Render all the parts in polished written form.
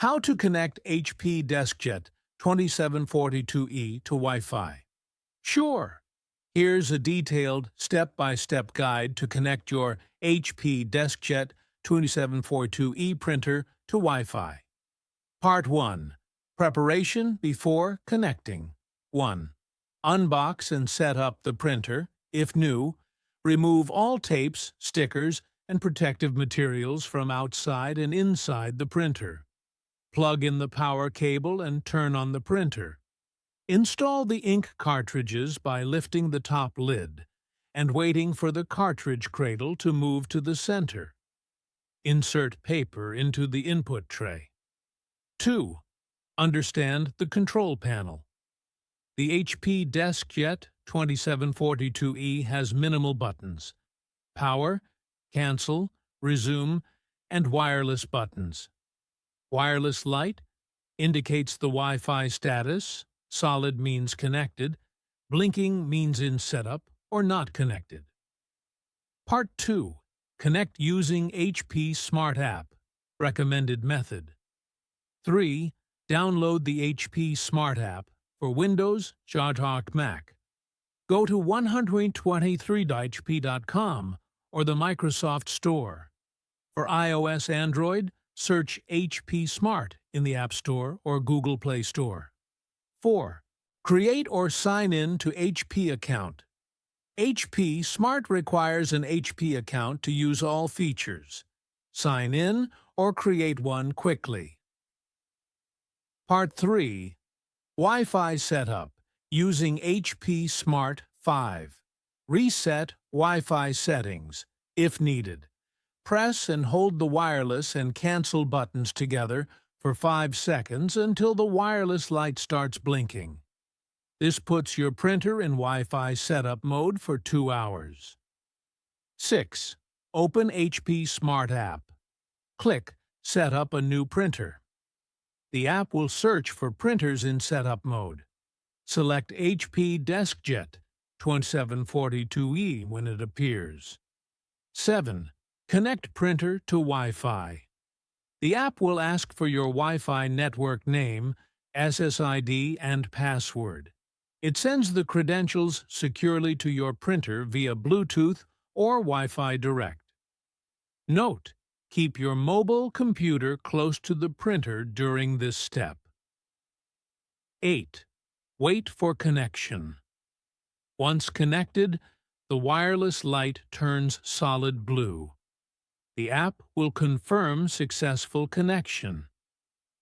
How to connect HP DeskJet 2742e to Wi-Fi. Sure. Here's a detailed step-by-step guide to connect your HP DeskJet 2742e printer to Wi-Fi. Part 1. Preparation before connecting. 1. Unbox and set up the printer. If new, remove all tapes, stickers, and protective materials from outside and inside the printer. Plug in the power cable and turn on the printer. Install the ink cartridges by lifting the top lid and waiting for the cartridge cradle to move to the center. Insert paper into the input tray. 2. Understand the control panel. The HP DeskJet 2742e has minimal buttons: power, cancel, resume, and wireless buttons. Wireless light indicates the Wi-Fi status, solid means connected, blinking means in setup or not connected. Part 2. Connect using HP Smart App, recommended method. 3. Download the HP Smart App for Windows, Jawtalk Mac. Go to 123.hp.com or the Microsoft Store. For iOS Android, search HP Smart in the App Store or Google Play Store. 4. Create or sign in to HP account. HP Smart requires an HP account to use all features. Sign in or create one quickly. Part 3. Wi-Fi setup using HP Smart 5. Reset Wi-Fi settings if needed. Press and hold the wireless and cancel buttons together for 5 seconds until the wireless light starts blinking. This puts your printer in Wi-Fi setup mode for 2 hours. 6. Open HP Smart App. Click Set up a new printer. The app will search for printers in setup mode. Select HP DeskJet 2742e when it appears. 7. Connect printer to Wi-Fi. The app will ask for your Wi-Fi network name, SSID, and password. It sends the credentials securely to your printer via Bluetooth or Wi-Fi Direct. Note: keep your mobile computer close to the printer during this step. 8. Wait for connection. Once connected, the wireless light turns solid blue. The app will confirm successful connection.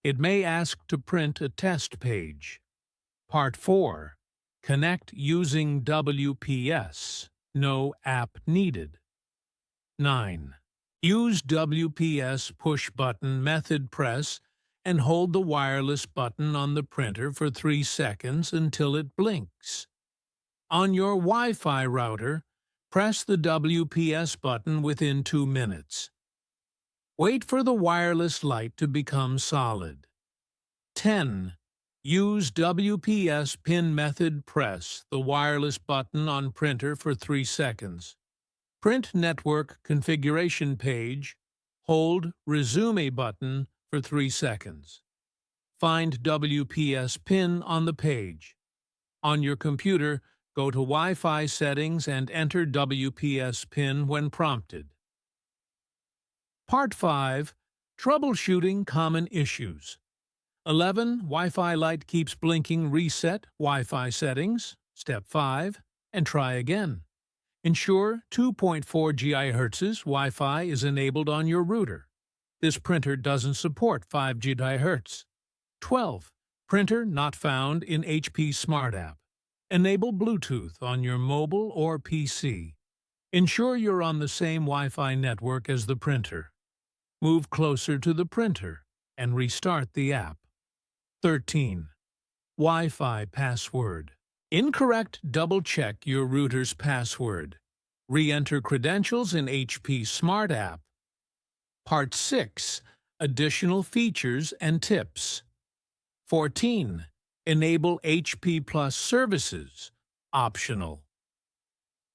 It may ask to print a test page. Part 4. Connect using WPS. No app needed. 9. Use WPS push-button method. Press and hold the wireless button on the printer for 3 seconds until it blinks. On your Wi-Fi router, press the WPS button within 2 minutes. Wait for the wireless light to become solid. 10. Use WPS PIN Method. Press the wireless button on printer for 3 seconds. Print network configuration page. Hold Resume button for 3 seconds. Find WPS PIN on the page. On your computer, go to Wi-Fi settings and enter WPS PIN when prompted. Part 5. Troubleshooting common issues. 11. Wi-Fi light keeps blinking. Reset Wi-Fi settings. Step 5. And try again. Ensure 2.4 GHz Wi-Fi is enabled on your router. This printer doesn't support 5 GHz. 12. Printer not found in HP Smart App. Enable Bluetooth on your mobile or PC. Ensure you're on the same Wi-Fi network as the printer. Move closer to the printer and restart the app. 13. Wi-Fi password. Incorrect. Double-check your router's password. Re-enter credentials in HP Smart App. Part 6. Additional features and tips. 14. Enable HP Plus services. Optional.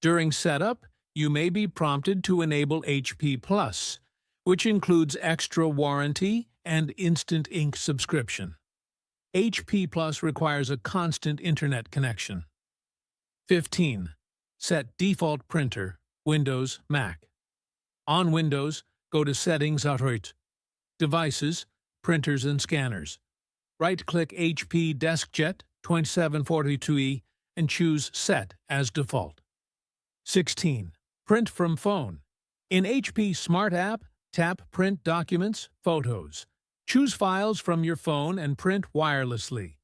During setup, you may be prompted to enable HP Plus, which includes extra warranty, and instant ink subscription. HP Plus requires a constant internet connection. 15. Set default printer, Windows, Mac. On Windows, go to Settings, Devices, Printers and Scanners. Right-click HP DeskJet 2742e and choose Set as default. 16. Print from phone. In HP Smart App, tap Print Documents, Photos. Choose files from your phone and print wirelessly.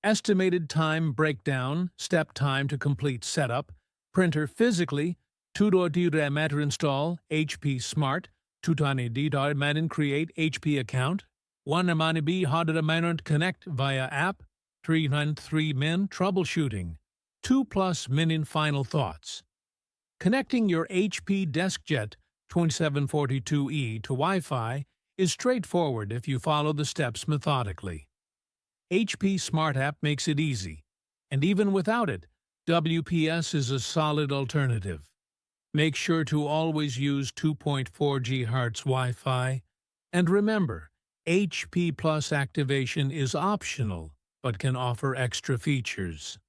Estimated time breakdown, step time to complete setup, printer physically, 2 matter install, HP Smart, 2 man create HP account, 1 man be hard connect via app, 3 min troubleshooting, 2+ min final thoughts. Connecting your HP DeskJet 2742e to Wi-Fi is straightforward if you follow the steps methodically. HP Smart App makes it easy, and even without it, WPS is a solid alternative. Make sure to always use 2.4 GHz Wi-Fi, and remember, HP Plus activation is optional but can offer extra features.